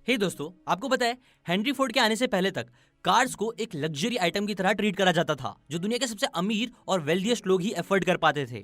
हे दोस्तों, आपको पता है हेनरी फोर्ड के आने से पहले तक कार्स को एक लग्जरी आइटम की तरह ट्रीट करा जाता था, जो दुनिया के सबसे अमीर और वेल्दिएस्ट लोग ही अफोर्ड कर पाते थे।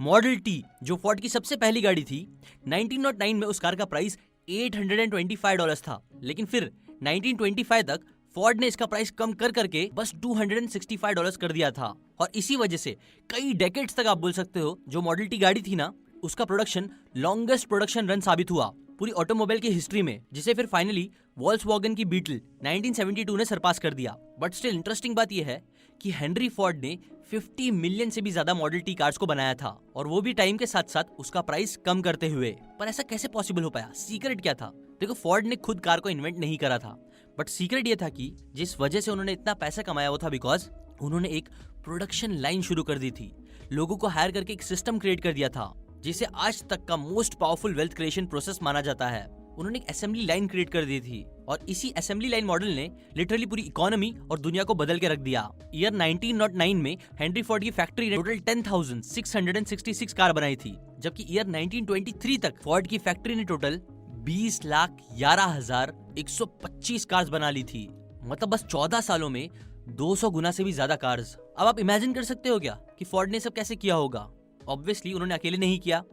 मॉडल टी, जो फोर्ड की सबसे पहली गाड़ी थी, 1909 में उस कार का प्राइस $825 था, लेकिन फिर 1925 तक फोर्ड ने इसका प्राइस कम कर करके बस $265 कर दिया था। और इसी वजह से कई डेकेड्स तक आप बोल सकते हो जो मॉडल टी गाड़ी थी ना, उसका प्रोडक्शन लॉन्गेस्ट प्रोडक्शन रन साबित हुआ पूरी ऑटोमोबाइल की हिस्ट्री में, जिसे फिर फाइनली वॉल्क्सवैगन की बीटल 1972 ने सरपास कर दिया। बट स्टिल इंटरेस्टिंग बात यह है कि हेनरी फोर्ड ने 50 मिलियन से भी ज्यादा मॉडल टी कार्स को बनाया था, और वो भी टाइम के साथ साथ उसका प्राइस कम करते हुए। पर ऐसा कैसे पॉसिबल हो पाया? सीक्रेट क्या था? देखो, फोर्ड ने खुद कार को इन्वेंट नहीं करा था, बट सीक्रेट ये था कि जिस वजह से उन्होंने इतना पैसा कमाया वो था बिकॉज उन्होंने एक प्रोडक्शन लाइन शुरू कर दी थी। लोगों को हायर करके एक सिस्टम क्रिएट कर दिया था, जिसे आज तक का most powerful wealth creation process माना जाता है। उन्होंने एक असेंबली लाइन क्रिएट कर दी थी, और इसी असेंबली लाइन मॉडल ने लिटरली पूरी इकोनॉमी और दुनिया को बदल के रख दिया। ईयर 1909 में हेनरी फोर्ड की फैक्ट्री ने टोटल 10,666 कार बनाई थी, जबकि ईयर 1923 तक फोर्ड की फैक्ट्री ने टोटल 20,11,125 कार्स बना ली थी। मतलब बस 14 सालों में 200 गुना से भी ज्यादा कार्स। अब आप इमेजिन कर सकते हो क्या कि फोर्ड ने सब कैसे किया होगा? ऑब्वियसली उन्होंने अकेले नहीं किया,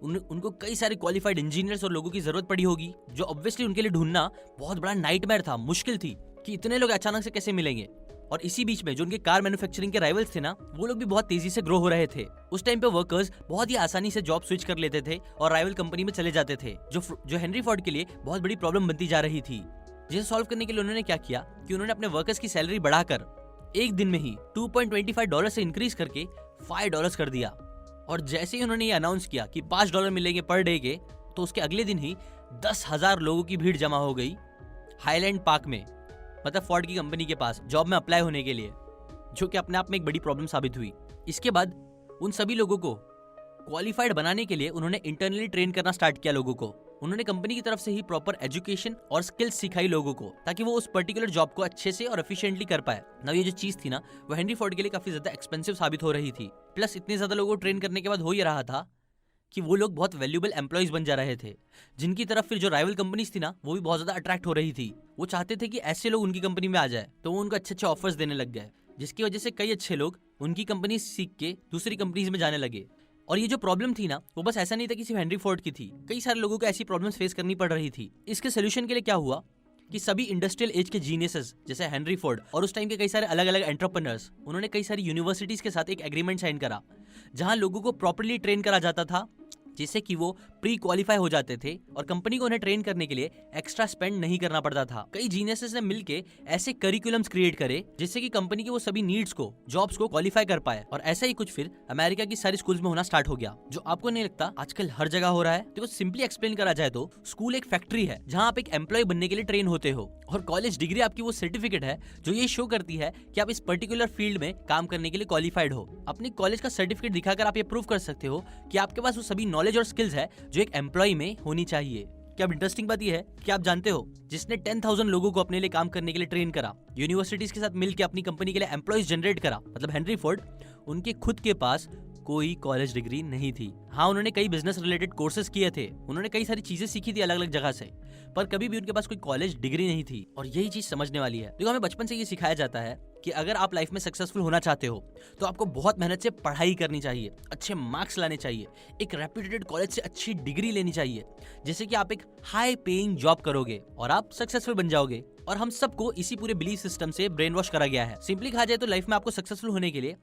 उनको कई सारे क्वालिफाइड इंजीनियर्स और लोगों की जरूरत पड़ी होगी, जो ऑब्वियसली उनके लिए ढूंढना बहुत बड़ा नाइटमेयर था, मुश्किल थी कि इतने लोग अचानक से कैसे मिलेंगे। और इसी बीच में जो उनके कार मैन्युफैक्चरिंग के राइवल्स थे ना, वो लोग भी बहुत तेजी से ग्रो हो रहे थे। उस टाइम पे वर्कर्स बहुत ही आसानी से जॉब स्विच कर लेते थे और राइवल कंपनी में चले जाते थे, जो हेनरी फोर्ड के लिए बहुत बड़ी प्रॉब्लम बनती जा रही थी। जिसे सॉल्व करने के लिए उन्होंने क्या किया कि उन्होंने अपने वर्कर्स की सैलरी बढ़ाकर एक दिन में ही $2.25 से इंक्रीज करके $5 कर दिया। और जैसे ही उन्होंने ये अनाउंस किया कि $5 मिलेंगे पर डे के, तो उसके अगले दिन ही 10,000 लोगों की भीड़ जमा हो गई हाईलैंड पार्क में, मतलब फोर्ड की कंपनी के पास जॉब में अप्लाई होने के लिए, जो कि अपने आप में एक बड़ी प्रॉब्लम साबित हुई। इसके बाद उन सभी लोगों को क्वालिफाइड बनाने के लिए उन्होंने इंटरनली ट्रेन करना स्टार्ट किया लोगों को। उन्होंने कंपनी की तरफ से ही प्रॉपर एजुकेशन और स्किल्स सिखाई लोगों को, ताकि वो उस पर्टिकुलर जॉब को अच्छे से और एफिशिएंटली कर पाए। ना ये जो चीज थी ना, वो हेनरी फोर्ड के लिए काफी ज्यादा एक्सपेंसिव साबित हो रही थी। प्लस इतने ज्यादा लोगों को ट्रेन करने के बाद हो ये रहा था कि वो लोग बहुत वैल्यूएबल एम्प्लॉइज बन जा रहे थे, जिनकी तरफ फिर जो राइवल कंपनीज थी ना, वो भी बहुत ज्यादा अट्रैक्ट हो रही थी। वो चाहते थे कि ऐसे लोग उनकी कंपनी में आ जाए, तो वो उनको अच्छे अच्छे ऑफर्स देने लग गए, जिसकी वजह से कई अच्छे लोग उनकी कंपनी सीख के दूसरी कंपनीज में जाने लगे। और ये जो प्रॉब्लम थी ना, वो बस ऐसा नहीं था कि सिर्फ हेनरी फोर्ड की थी, कई सारे लोगों को ऐसी प्रॉब्लम्स फेस करनी पड़ रही थी। इसके सोल्यूशन के लिए क्या हुआ कि सभी इंडस्ट्रियल एज के जीनियसेस जैसे हेनरी फोर्ड और उस टाइम के कई सारे अलग अलग एंटरप्रेन्योर्स, उन्होंने कई सारी यूनिवर्सिटीज के साथ एक एग्रीमेंट साइन करा, जहां लोगों को प्रॉपर्ली ट्रेन करा जाता था, जिससे कि वो प्री क्वालिफाई हो जाते थे और कंपनी को उन्हें ट्रेन करने के लिए एक्स्ट्रा स्पेंड नहीं करना पड़ता था। कई जीनियसेस ने मिलके ऐसे करिकुलम्स क्रिएट करे जिससे कि कंपनी के वो सभी नीड्स को, जॉब्स को क्वालिफाई कर पाए। और ऐसा ही कुछ फिर अमेरिका की सारी स्कूल्स में होना स्टार्ट हो गया, जो आपको नहीं लगता आजकल हर जगह हो रहा है? देखो, सिंपली एक्सप्लेन करा जाए तो स्कूल एक फैक्ट्री है जहाँ आप एक एम्प्लॉय बनने के लिए ट्रेन होते हो, और कॉलेज डिग्री आपकी वो सर्टिफिकेट है जो ये शो करती है कि आप इस पर्टिकुलर फील्ड में काम करने के लिए क्वालिफाइड हो। अपनी कॉलेज का सर्टिफिकेट दिखाकर आप ये प्रूव कर सकते हो कि आपके पास वो सभी नॉलेज और स्किल्स है जो एक एम्प्लॉय में होनी चाहिए। क्या अब इंटरेस्टिंग बात यह है कि आप जानते हो, जिसने 10,000 लोगों को अपने लिए काम करने के लिए ट्रेन करा, यूनिवर्सिटीज के साथ मिलकर अपनी कंपनी के लिए एम्प्लॉयज जनरेट करा, मतलब हेनरी फोर्ड, उनके खुद के पास कोई कॉलेज डिग्री नहीं थी। हाँ, उन्होंने कई बिजनेस रिलेटेड कोर्सेज किए थे, उन्होंने कई सारी चीजें सीखी थी अलग अलग जगह से, पर कभी भी उनके पास कोई कॉलेज डिग्री नहीं थी। और यही चीज समझने वाली है। देखो, हमें बचपन से ये सिखाया जाता है कि अगर आप लाइफ में सक्सेसफुल होना चाहते हो तो आपको बहुत मेहनत से पढ़ाई करनी चाहिए, अच्छे मार्क्स लाने चाहिए, एक रेप्यूटेड कॉलेज से अच्छी डिग्री लेनी चाहिए, जिससे कि आप एक हाई पेइंग जॉब करोगे और आप सक्सेसफुल बन जाओगे। और हम सबको इसी पूरे बिलीफ सिस्टम से ब्रेन वॉश करा गया है। सिंपली कहा जाए तो लाइफ में आपको सक्सेसफुल होने के लिए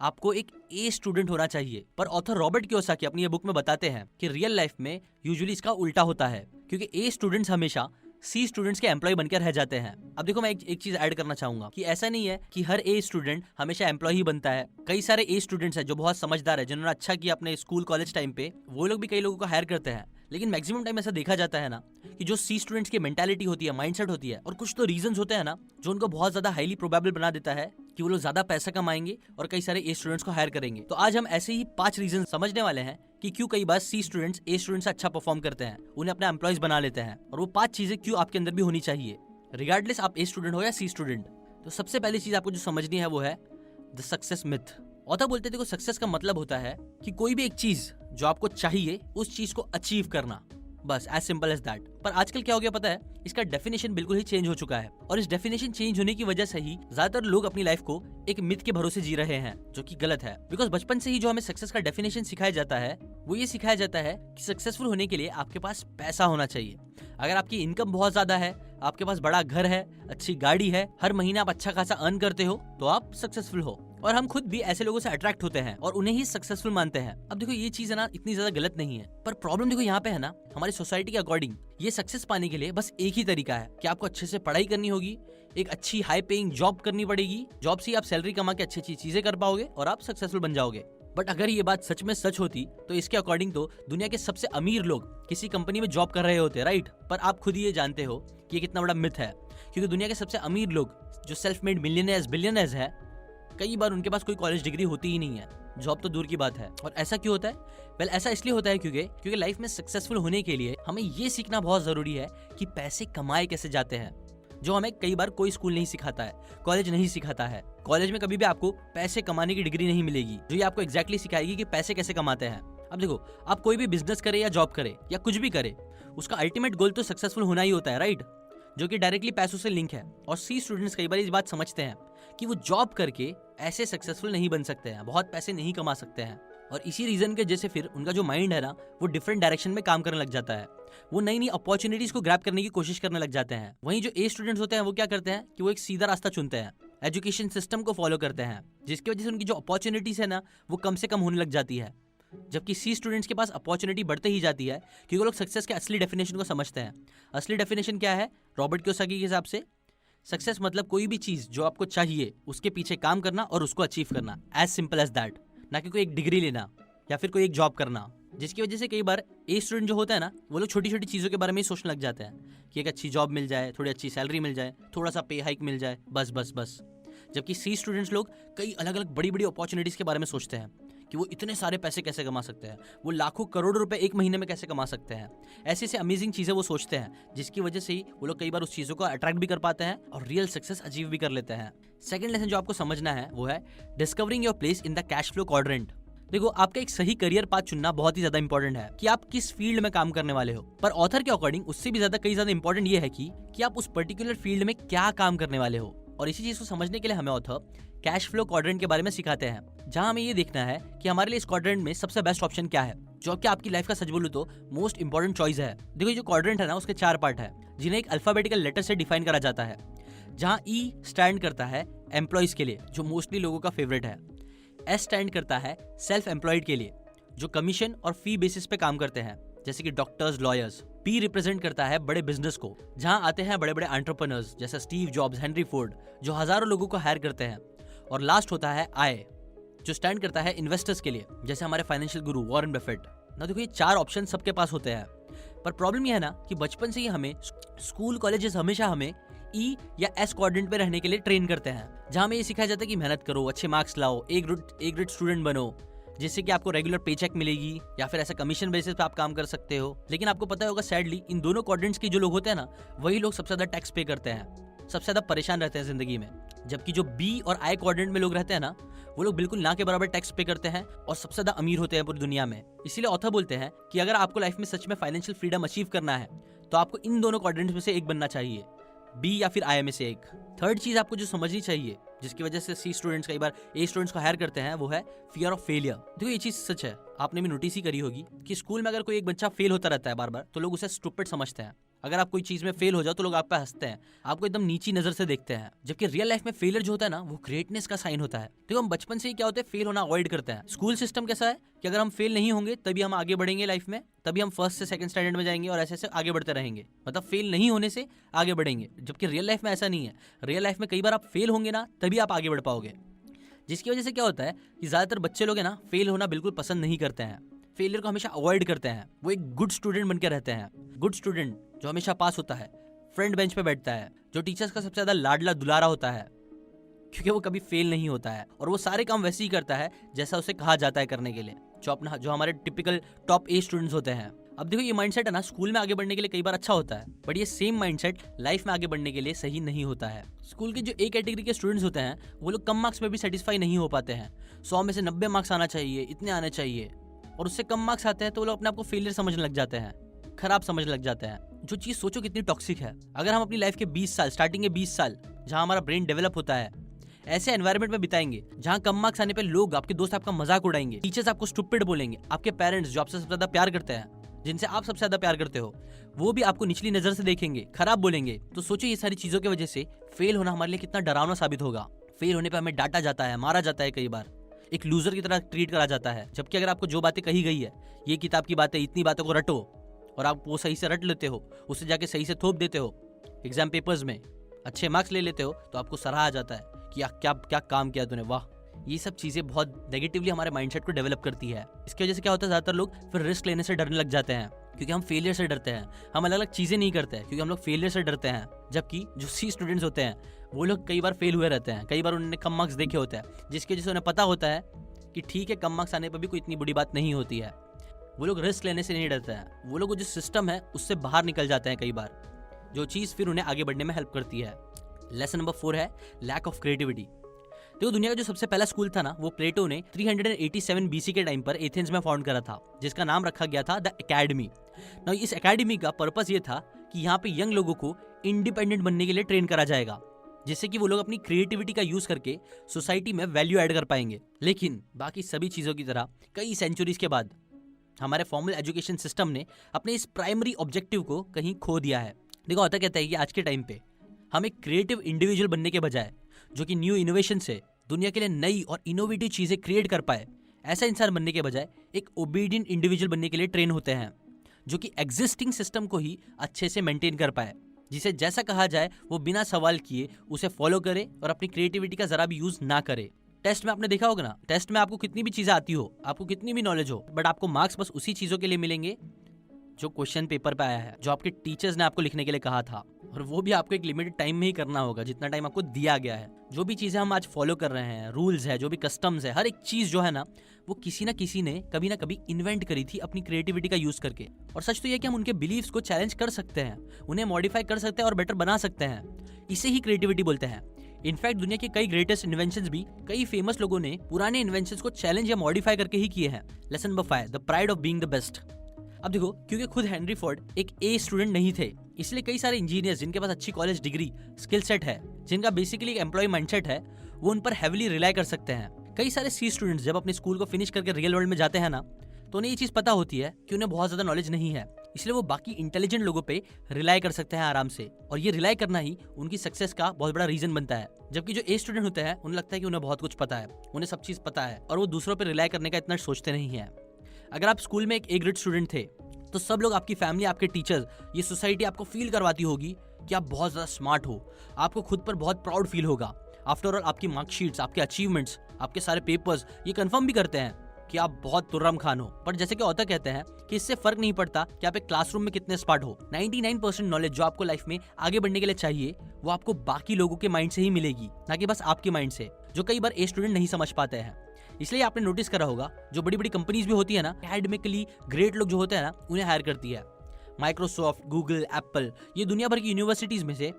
आपको एक ए स्टूडेंट होना चाहिए। पर ऑथर रॉबर्ट कियोसाकी अपनी ये बुक में बताते हैं कि रियल लाइफ में यूजुअली इसका उल्टा होता है, क्योंकि ए स्टूडेंट्स हमेशा सी स्टूडेंट्स के एम्प्लॉय बनकर रह जाते हैं। अब देखो, मैं एक चीज ऐड करना चाहूंगा कि ऐसा नहीं है कि हर ए स्टूडेंट हमेशा एम्प्लॉय ही बनता है। कई सारे ए स्टूडेंट्स हैं जो बहुत समझदार है, जिन्होंने अच्छा किया अपने स्कूल कॉलेज टाइम पे, वो लोग भी कई लोगों को हायर करते हैं। लेकिन मैक्सिमम टाइम ऐसा देखा जाता है ना कि जो सी स्टूडेंट्स की मेंटालिटी होती है, माइंडसेट होती है, और कुछ तो रीजंस होते हैं ना जो उनको बहुत ज्यादा हाईली प्रोबेबल बना देता है कि वो लोग ज्यादा पैसा कमाएंगे और कई सारे ए स्टूडेंट्स को हायर करेंगे। तो आज हम ऐसे ही 5 रीजन समझने वाले हैं कि क्यों कई बार सी स्टूडेंट्स ए स्टूडेंट्स से अच्छा परफॉर्म करते हैं, उन्हें अपने एम्प्लॉयज बना लेते हैं, और वो 5 चीजें क्यों आपके अंदर भी होनी चाहिए, रिगार्डलेस आप ए स्टूडेंट हो या सी स्टूडेंट। तो सबसे पहली चीज आपको जो समझनी है वो है द सक्सेस मिथ। ऑथर बोलते थे कि सक्सेस का मतलब होता है कि कोई भी एक चीज जो आपको चाहिए उस चीज को अचीव करना। बस एज सिंपल एज दैट। पर आजकल क्या हो गया पता है, इसका डेफिनेशन बिल्कुल ही चेंज हो चुका है और इस डेफिनेशन चेंज होने की वजह से ही ज्यादातर लोग अपनी लाइफ को एक मिथ के भरोसे जी रहे हैं, जो कि गलत है। बिकॉज बचपन से ही जो हमें सक्सेस का डेफिनेशन सिखाया जाता है वो ये सिखाया जाता है कि सक्सेसफुल होने के लिए आपके पास पैसा होना चाहिए। अगर आपकी इनकम बहुत ज्यादा है, आपके पास बड़ा घर है, अच्छी गाड़ी है, हर महीने आप अच्छा खासा अर्न करते हो, तो आप सक्सेसफुल हो। और हम खुद भी ऐसे लोगों से अट्रैक्ट होते हैं और उन्हें ही सक्सेसफुल मानते हैं। अब देखो ये चीज है ना इतनी ज्यादा गलत नहीं है, पर प्रॉब्लम देखो यहाँ पे है ना, हमारी सोसाइटी के अकॉर्डिंग ये सक्सेस पाने के लिए बस एक ही तरीका है कि आपको अच्छे से पढ़ाई करनी होगी, एक अच्छी हाई पेइंग जॉब करनी पड़ेगी, जॉब से आप सैलरी कमा के अच्छी अच्छी चीजें कर पाओगे और आप सक्सेसफुल बन जाओगे। बट अगर ये बात सच में सच होती तो इसके अकॉर्डिंग तो दुनिया के सबसे अमीर लोग किसी कंपनी में जॉब कर रहे होते, राइट? पर आप खुद ही ये जानते हो कि ये कितना बड़ा मिथ है, क्योंकि दुनिया के सबसे अमीर लोग जो सेल्फ मेड मिलियनेयर्स बिलियनेयर्स है, कई बार उनके पास कोई कॉलेज डिग्री होती ही नहीं है, जॉब तो दूर की बात है। और ऐसा क्यों होता है? वेल ऐसा इसलिए होता है क्योंकि लाइफ में सक्सेसफुल होने के लिए हमें ये सीखना बहुत जरूरी है कि पैसे कमाए कैसे जाते हैं, जो हमें कई बार कोई स्कूल नहीं सिखाता है, कॉलेज नहीं सिखाता है। कॉलेज में कभी भी आपको पैसे कमाने की डिग्री नहीं मिलेगी जो ये आपको एग्जैक्टली सिखाएगी कि पैसे कैसे कमाते हैं। अब देखो, आप कोई भी बिजनेस करे या जॉब करे या कुछ भी करे, उसका अल्टीमेट गोल तो सक्सेसफुल होना ही होता है, राइट? जो कि डायरेक्टली पैसों से लिंक है। और सी स्टूडेंट्स कई बार इस बात समझते हैं कि वो जॉब करके ऐसे सक्सेसफुल नहीं बन सकते हैं, बहुत पैसे नहीं कमा सकते हैं, और इसी रीजन के जैसे फिर उनका जो माइंड है ना वो डिफरेंट डायरेक्शन में काम करने लग जाता है। वो नई नई अपॉर्चुनिटीज को ग्रैब करने की कोशिश करने लग जाते हैं। वहीं जो ए स्टूडेंट्स होते हैं वो क्या करते हैं कि वो एक सीधा रास्ता चुनते हैं, एजुकेशन सिस्टम को फॉलो करते हैं, जिसकी वजह से उनकी जो अपॉर्चुनिटीज है ना वो कम से कम होने लग जाती है। जबकि सी स्टूडेंट्स के पास अपॉर्चुनिटी बढ़ते ही जाती है, क्योंकि वो लोग सक्सेस के असली डेफिनेशन को समझते हैं। असली डेफिनेशन क्या है? रॉबर्ट कियोसाकी के हिसाब से सक्सेस मतलब कोई भी चीज जो आपको चाहिए उसके पीछे काम करना और उसको अचीव करना, एज सिंपल एज दैट। ना कि कोई एक डिग्री लेना या फिर कोई एक जॉब करना, जिसकी वजह से कई बार ए स्टूडेंट जो होता है ना वो लोग छोटी छोटी चीज़ों के बारे में ही सोचने लग जाते हैं कि एक अच्छी जॉब मिल जाए, थोड़ी अच्छी सैलरी मिल जाए, थोड़ा सा पे हाइक मिल जाए, बस बस बस। जबकि सी स्टूडेंट्स लोग कई अलग अलग बड़ी बड़ी अपॉर्चुनिटीज़ के बारे में सोचते हैं कि वो इतने सारे पैसे कैसे कमा सकते हैं, वो लाखों करोड़ों रुपए एक महीने में कैसे कमा सकते हैं। ऐसे ऐसे अमेजिंग चीज़ें वो सोचते हैं, जिसकी वजह से ही वो लोग कई बार उस चीज़ों को अट्रैक्ट भी कर पाते हैं और रियल सक्सेस अचीव भी कर लेते हैं। सेकंड लेसन जो आपको समझना है वो है discovering your place in the cash flow quadrant. देखो, आपका एक सही करियर पाथ चुनना बहुत ही ज्यादा इंपॉर्टेंट है कि आप किस फील्ड में काम करने वाले हो। पर ऑथर के अकॉर्डिंग उससे भी ज्यादा इंपॉर्टेंट ये है कि आप उस पर्टिकुलर फील्ड में क्या काम करने वाले हो। और इसी चीज को समझने के लिए हमें ऑथर कैश फ्लो क्वाड्रेंट के बारे में सिखाते हैं, जहां हमें ये देखना है कि हमारे लिए इस क्वाड्रेंट में सबसे बेस्ट ऑप्शन क्या है, जो कि आपकी लाइफ का सच बोलूं तो मोस्ट इंपॉर्टेंट चॉइस है। देखो, जो क्वाड्रेंट है ना उसके 4 पार्ट है, जिन्हें एक अल्फाबेटिकल लेटर से डिफाइन करा जाता है। जहां ई स्टैंड करता है एम्प्लॉयज के लिए, जो मोस्टली लोगों का फेवरेट है। एस स्टैंड करता है सेल्फ एम्प्लॉयड के लिए, जो कमीशन और फी बेसिस पे काम करते हैं, जैसे कि डॉक्टर्स, लॉयर्स। पी रिप्रेजेंट करता है बड़े बिजनेस को, जहां आते हैं बड़े बड़े एंटरप्रेन्योर्स जैसे स्टीव जॉब्स, हेनरी फोर्ड, जो हजारों लोगों को हायर करते हैं। और लास्ट होता है आई, जो स्टैंड करता है इन्वेस्टर्स के लिए, जैसे हमारे फाइनेंशियल गुरु वॉरेन बफेट ना। देखो, ये 4 ऑप्शन सबके पास होते हैं, पर प्रॉब्लम यह है ना कि बचपन से ही हमें स्कूल कॉलेजेस हमेशा हमें ई या एस क्वाड्रेंट पे रहने के लिए ट्रेन करते हैं, जहां हमें ये सिखाया जाता है कि मेहनत करो, अच्छे मार्क्स लाओ, एक ग्रेड स्टूडेंट बनो, जिससे कि आपको रेगुलर पेचेक मिलेगी या फिर ऐसा कमीशन बेसिस पे आप काम कर सकते हो। लेकिन आपको पता होगा सैडली इन दोनों क्वाड्रेंट्स के जो लोग होते हैं ना वही लोग सबसे ज्यादा टैक्स पे करते हैं, सबसे ज्यादा परेशान रहते हैं जिंदगी में। जबकि जो बी और आई क्वाड्रेंट में लोग रहते हैं ना वो लोग बिल्कुल ना के बराबर टैक्स पे करते हैं और सबसे ज्यादा अमीर होते हैं पूरी दुनिया में। इसीलिए ऑथर बोलते हैं कि अगर आपको लाइफ में सच में फाइनेंशियल फ्रीडम अचीव करना है तो आपको इन दोनों क्वाड्रेंट्स में से एक बनना चाहिए, बी या फिर आई में से एक। थर्ड चीज आपको जो समझनी चाहिए, जिसकी वजह से सी स्टूडेंट्स कई बार ए स्टूडेंट्स को हायर करते हैं, वो है फियर ऑफ फेलियर। देखो, ये चीज सच है, आपने भी नोटिस ही करी होगी कि स्कूल में अगर कोई एक बच्चा फेल होता रहता है बार बार, तो लोग उसे स्टूपिड समझते हैं। अगर आप कोई चीज में फेल हो जाओ तो लोग आप पे हंसते हैं, आपको एकदम नीची नजर से देखते हैं। जबकि रियल लाइफ में फेलियर जो होता है ना वो ग्रेटनेस का साइन होता है। देखो, हम बचपन से ही क्या होता है, फेल होना अवॉइड करते हैं। स्कूल सिस्टम कैसा है कि अगर हम फेल नहीं होंगे तभी हम आगे बढ़ेंगे लाइफ में, तभी हम फर्स्ट से सेकंड स्टैंडर्ड में जाएंगे और ऐसे ऐसे आगे बढ़ते रहेंगे, मतलब फेल नहीं होने से आगे बढ़ेंगे। जबकि रियल लाइफ में ऐसा नहीं है। रियल लाइफ में कई बार आप फेल होंगे ना तभी आप आगे बढ़ पाओगे, जिसकी वजह से क्या होता है कि ज्यादातर बच्चे लोग है ना फेल होना बिल्कुल पसंद नहीं करते हैं, फेलियर को हमेशा अवॉइड करते हैं। वो एक गुड स्टूडेंट बन के रहते हैं। गुड स्टूडेंट जो हमेशा पास होता है, फ्रंट बेंच पे बैठता है, जो टीचर्स का सबसे ज्यादा लाडला दुलारा होता है, क्योंकि वो कभी फेल नहीं होता है और वो सारे काम वैसे ही करता है जैसा उसे कहा जाता है करने के लिए, जो हमारे टिपिकल टॉप ए स्टूडेंट्स होते हैं। अब देखो, ये माइंडसेट है ना स्कूल में आगे बढ़ने के लिए कई बार अच्छा होता है, बट ये सेम माइंडसेट लाइफ में आगे बढ़ने के लिए सही नहीं होता है। स्कूल के जो ए कैटेगरी के स्टूडेंट्स होते हैं वो लोग कम मार्क्स में भी सेटिस्फाई नहीं हो पाते हैं। 100 में से 90 मार्क्स आना चाहिए, इतने आने चाहिए, और उससे कम मार्क्स आते हैं तो वो लोग अपने आप को फेलियर समझने लग जाते हैं। खराब समझने लग जाते हैं। जो चीज सोचो कितनी टॉक्सिक है। अगर हम अपनी लाइफ के 20 साल, स्टार्टिंग के 20 साल जहां हमारा ब्रेन डेवलप होता है, ऐसे एनवायरनमेंट में बिताएंगे जहां कम मार्क्स आने पे लोग, आपके दोस्त आपका मजाक उड़ाएंगे, टीचर्स आपको स्टूपिड बोलेंगे, आपके पेरेंट्स जो आपसे सबसे ज्यादा प्यार करते हैं, जिनसे आप सबसे ज्यादा प्यार करते हो, वो भी आपको निचली नजर से देखेंगे, खराब बोलेंगे, तो सोचो ये सारी चीजों की वजह से फेल होना हमारे लिए कितना डरावना साबित होगा। फेल होने पे हमें डांटा जाता है, मारा जाता है, कई बार एक लूजर की तरह ट्रीट करा जाता है। जबकि अगर आपको जो बातें कही गई है, ये किताब की बातें, इतनी बातों को रटो, और आप वो सही से रट लेते हो, उसे जाके सही से थोप देते हो, एग्जाम पेपर्स में अच्छे मार्क्स ले लेते हो, तो आपको सराहा जाता है कि क्या क्या काम किया तूने, वाह। ये सब चीजें बहुत नेगेटिवली हमारे माइंडसेट को डेवलप करती है। इसकी वजह से क्या होता है, ज्यादातर लोग फिर रिस्क लेने से डरने लग जाते हैं, क्योंकि हम फेलियर से डरते हैं। हम अलग अलग चीजें नहीं करते हैं क्योंकि हम लोग फेलियर से डरते हैं। जबकि जो सी स्टूडेंट्स होते हैं वो लोग कई बार फेल हुए रहते हैं, कई बार उन्होंने कम मार्क्स देखे होते हैं, जिसकी वजह से उन्हें पता होता है कि ठीक है, कम मार्क्स आने पर भी कोई इतनी बुरी बात नहीं होती है। वो लोग रिस्क लेने से नहीं डरते हैं, वो लोग जो सिस्टम है उससे बाहर निकल जाते हैं कई बार, जो चीज़ फिर उन्हें आगे बढ़ने में हेल्प करती है। लेसन नंबर 4 है लैक ऑफ क्रिएटिविटी। देखो, दुनिया का जो सबसे पहला स्कूल था ना, वो प्लेटो ने 387 बीसी के टाइम पर एथेंस में फाउंड करा था, जिसका नाम रखा गया था द एकेडमी। ना इस एकेडमी का पर्पस ये था कि यहाँ पे यंग लोगों को इंडिपेंडेंट बनने के लिए ट्रेन करा जाएगा, जिससे कि वो लोग अपनी क्रिएटिविटी का यूज करके सोसाइटी में वैल्यू ऐड कर पाएंगे। लेकिन बाकी सभी चीजों की तरह कई सेंचुरीज के बाद हमारे फॉर्मल एजुकेशन सिस्टम ने अपने इस प्राइमरी ऑब्जेक्टिव को कहीं खो दिया है। देखो, होता कहता है कि आज के टाइम पे हम एक क्रिएटिव इंडिविजुअल बनने के बजाय, जो कि न्यू इनोवेशन से दुनिया के लिए नई और इनोवेटिव चीजें क्रिएट कर पाए, ऐसा इंसान बनने के बजाय एक ओबीडियंट इंडिविजुअल बनने के लिए ट्रेन होते हैं, जो कि एग्जिस्टिंग सिस्टम को ही अच्छे से मेंटेन कर पाए, जिसे जैसा कहा जाए वो बिना सवाल किए उसे फॉलो करे और अपनी क्रिएटिविटी का जरा भी यूज ना करे। टेस्ट में आपने देखा होगा ना, टेस्ट में आपको कितनी भी चीजें आती हो, आपको कितनी भी नॉलेज हो, बट आपको मार्क्स बस उसी चीजों के लिए मिलेंगे जो क्वेश्चन पेपर पे आया है, जो आपके टीचर्स ने आपको लिखने के लिए कहा था, और वो भी आपको एक लिमिटेड टाइम में ही करना होगा, जितना टाइम आपको दिया गया है। जो भी चीजें हम आज फॉलो कर रहे हैं, रूल्स है, जो भी कस्टम्स है, हर एक चीज जो है ना, वो किसी ना किसी ने कभी ना कभी इन्वेंट करी थी अपनी क्रिएटिविटी का यूज करके। और सच तो ये कि हम उनके बिलीव्स को चैलेंज कर सकते हैं, उन्हें मॉडिफाई कर सकते हैं और बेटर बना सकते हैं। इसे ही क्रिएटिविटी बोलते हैं। इनफैक्ट दुनिया के कई ग्रेटेस्ट इन्वेंशंस भी कई फेमस लोगों ने पुराने इन्वेंशंस को चैलेंज या मॉडिफाई करके ही किए हैं। Lesson number 5, the pride of being the best. अब देखो, क्योंकि खुद हेनरी फोर्ड एक ए स्टूडेंट नहीं थे, इसलिए कई सारे इंजीनियर्स जिनके पास अच्छी कॉलेज डिग्री, स्किल सेट है, जिनका बेसिकली एक एम्प्लॉय माइंडसेट है, वो उन पर हेविली रिलाई कर सकते हैं। कई सारे सी स्टूडेंट्स जब अपने स्कूल को फिनिश करके रियल वर्ल्ड में जाते हैं ना, तो उन्हें ये चीज पता होती है कि उन्हें बहुत ज्यादा नॉलेज नहीं है, इसलिए वो बाकी इंटेलिजेंट लोगों पे रिलाई कर सकते हैं आराम से, और ये रिलाई करना ही उनकी सक्सेस का बहुत बड़ा रीजन बनता है। जबकि जो ए स्टूडेंट होते हैं, उन्हें लगता है कि उन्हें बहुत कुछ पता है, उन्हें सब चीज पता है, और वो दूसरों पर रिलाई करने का इतना सोचते नहीं है। अगर आप स्कूल में एक ए ग्रेड स्टूडेंट थे, तो सब लोग, आपकी फैमिली, आपके टीचर्स, ये सोसाइटी आपको फील करवाती होगी कि आप बहुत ज्यादा स्मार्ट हो, आपको खुद पर बहुत प्राउड फील होगा। आफ्टर ऑल आपकी मार्कशीट्स, आपके अचीवमेंट्स, आपके सारे पेपर्स ये कंफर्म भी करते हैं कि आप बहुत तुर्रम खान हो। पर जैसे कि ऑथर कहते हैं कि इससे फर्क नहीं पड़ता कि आप एक क्लासरूम में कितने स्मार्ट हो। 99% नॉलेज जो आपको लाइफ में आगे बढ़ने के लिए चाहिए, वो आपको बाकी लोगों के माइंड से ही मिलेगी, ना कि बस आपके माइंड से, जो कई बार ए स्टूडेंट नहीं समझ पाते हैं। इसलिए आपने नोटिस करा होगा, जो बड़ी बड़ी कंपनीज भी होती है ना, एकेडमिकली ग्रेट लोग जो होते हैं ना, उन्हें हायर करती है। माइक्रोसॉफ्ट, गूगल, एप्पल, ये दुनिया भर की यूनिवर्सिटीज में से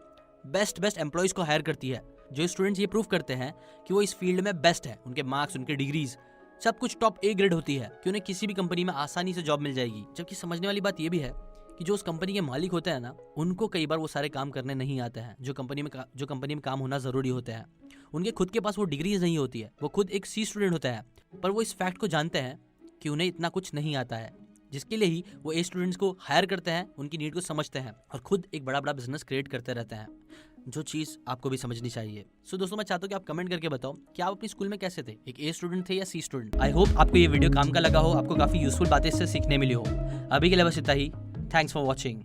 बेस्ट एम्प्लॉयज को हायर करती है, जो स्टूडेंट्स ये प्रूव करते हैं कि वो इस फील्ड में बेस्ट है, उनके मार्क्स, उनके डिग्रीज सब कुछ टॉप ए ग्रेड होती है, कि उन्हें किसी भी कंपनी में आसानी से जॉब मिल जाएगी। जबकि समझने वाली बात ये भी है कि जो उस कंपनी के मालिक होते हैं ना, उनको कई बार वो सारे काम करने नहीं आते हैं जो कंपनी में काम होना जरूरी होते हैं। उनके खुद के पास वो डिग्रीज नहीं होती है, वो खुद एक सी स्टूडेंट होता है, पर वो इस फैक्ट को जानते हैं कि उन्हें इतना कुछ नहीं आता है, जिसके लिए ही वो ए स्टूडेंट्स को हायर करते हैं, उनकी नीड को समझते हैं और खुद एक बड़ा बड़ा बिजनेस क्रिएट करते रहते हैं, जो चीज आपको भी समझनी चाहिए। सो दोस्तों, मैं चाहता हूँ कि आप कमेंट करके बताओ कि आप अपनी स्कूल में कैसे थे, एक ए स्टूडेंट थे या सी स्टूडेंट। आई होप आपको ये वीडियो काम का लगा हो, आपको काफी यूजफुल बातें इससे सीखने मिली हो। अभी के लिए बस इतना ही। Thanks for watching.